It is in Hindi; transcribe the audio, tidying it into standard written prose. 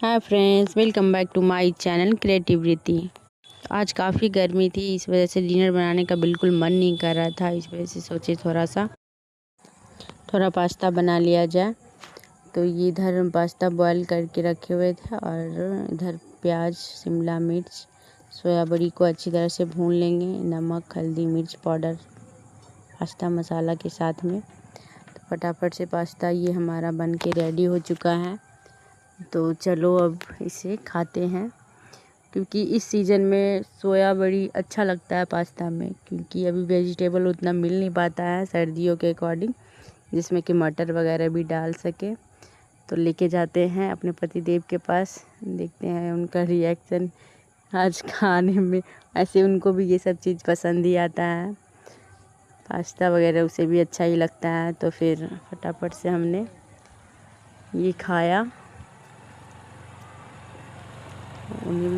Hi friends, welcome back to my channel creative Riti. आज काफ़ी गर्मी थी, इस वजह से डिनर बनाने का बिल्कुल मन नहीं कर रहा था। इस वजह से सोचे थोड़ा पास्ता बना लिया जाए। तो ये इधर हम पास्ता बॉईल करके रखे हुए थे और इधर प्याज, शिमला मिर्च, सोया बड़ी को अच्छी तरह से भून लेंगे। नमक, हल्दी, मिर्च पाउडर, पास्ता मसाला के साथ में। तो फटाफट से पास्ता ये हमारा बन के रेडी हो चुका है। तो चलो अब इसे खाते हैं, क्योंकि इस सीज़न में सोया बड़ी अच्छा लगता है पास्ता में, क्योंकि अभी वेजिटेबल उतना मिल नहीं पाता है सर्दियों के अकॉर्डिंग, जिसमें कि मटर वगैरह भी डाल सके। तो लेके जाते हैं अपने पतिदेव के पास, देखते हैं उनका रिएक्शन आज खाने में। ऐसे उनको भी ये सब चीज़ पसंद ही आता है, पास्ता वगैरह उसे भी अच्छा ही लगता है। तो फिर फटाफट से हमने ये खाया। उन्हें